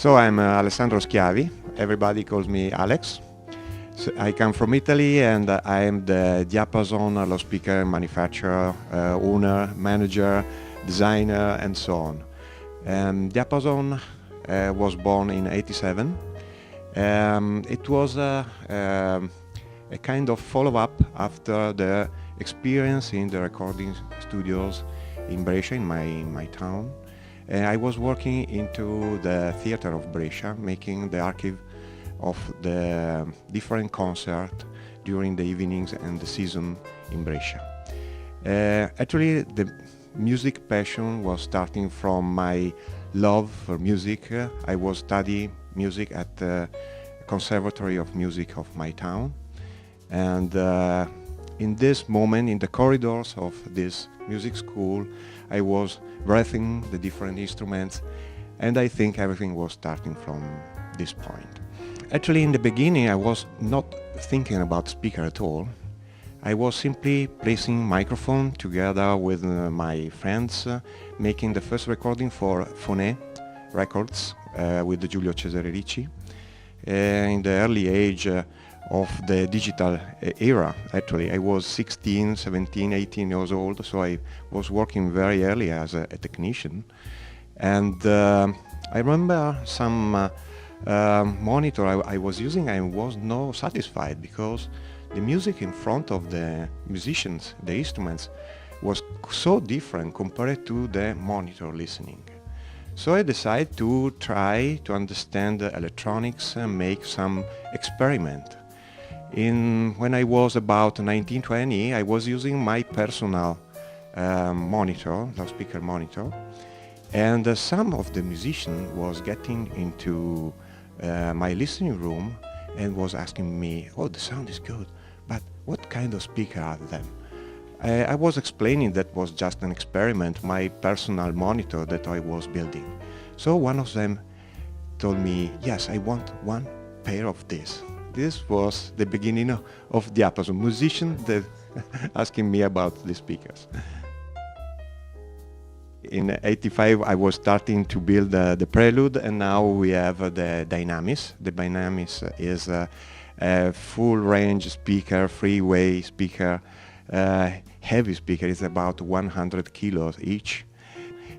So I'm Alessandro Schiavi. Everybody calls me Alex. So I come from Italy and I am the Diapason loudspeaker manufacturer, owner, manager, designer and so on. Diapason was born in '87. It was a kind of follow-up after the experience in the recording studios in Brescia, in my town. I was working into the theater of Brescia, making the archive of the different concerts during the evenings and the season in Brescia. Actually, the music passion was starting from my love for music. I was studying music at the Conservatory of Music of my town. And in this moment, in the corridors of this music school, I was breathing the different instruments, and I think everything was starting from this point. Actually, in the beginning, I was not thinking about speaker at all. I was simply placing microphone together with my friends, making the first recording for Phoné Records with Giulio Cesare Ricci. In the early age of the digital era, actually. I was 16, 17, 18 years old, so I was working very early as a technician. And I remember some monitor I was using, I was not satisfied because the music in front of the musicians, the instruments, was so different compared to the monitor listening. So I decided to try to understand electronics and make some experiment. When I was about 19, 20, I was using my personal monitor, loudspeaker monitor, and some of the musicians was getting into my listening room and was asking me, "Oh, the sound is good, but what kind of speaker are them?" I was explaining that was just an experiment, my personal monitor that I was building. So one of them told me, "Yes, I want one pair of this." This was the beginning of Diapason, musician that asking me about the speakers. In '85 I was starting to build the Prelude, and now we have the Dynamis. The Dynamis is a full range speaker, freeway speaker, heavy speaker. It's about 100 kilos each.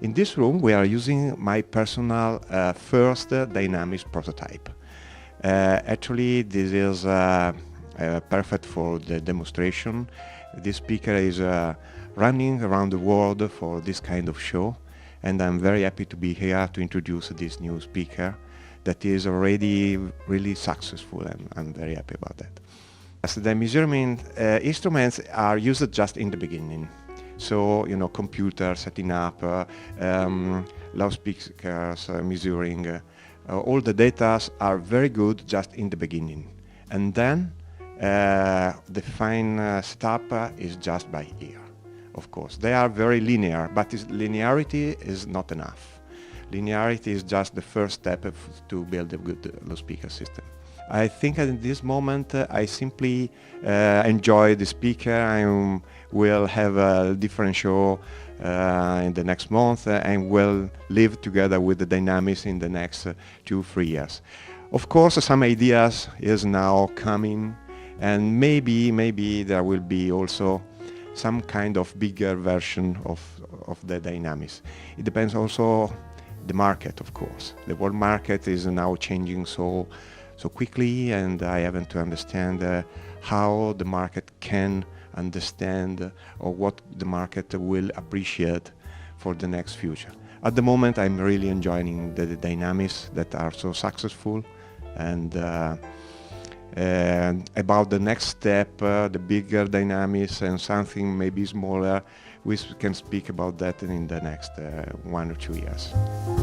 In this room we are using my personal first Dynamis prototype. Actually, this is perfect for the demonstration. This speaker is running around the world for this kind of show, and I'm very happy to be here to introduce this new speaker that is already really successful, and I'm very happy about that. As the measurement instruments are used just in the beginning. So, you know, computer setting up, loudspeakers measuring, all the data are very good just in the beginning. And then the fine setup is just by ear, of course. They are very linear, but linearity is not enough. Linearity is just the first step to build a good loudspeaker system. I think at this moment I simply enjoy the speaker. I will have a different show in the next month and will live together with the Dynamis in the next 2-3 years. Of course, some ideas is now coming, and maybe there will be also some kind of bigger version of the Dynamis. It depends also the market, of course. The world market is now changing so quickly, and I haven't to understand how the market can understand or what the market will appreciate for the next future. At the moment, I'm really enjoying the Dynamis that are so successful, and about the next step, the bigger Dynamis and something maybe smaller, we can speak about that in the next 1 or 2 years.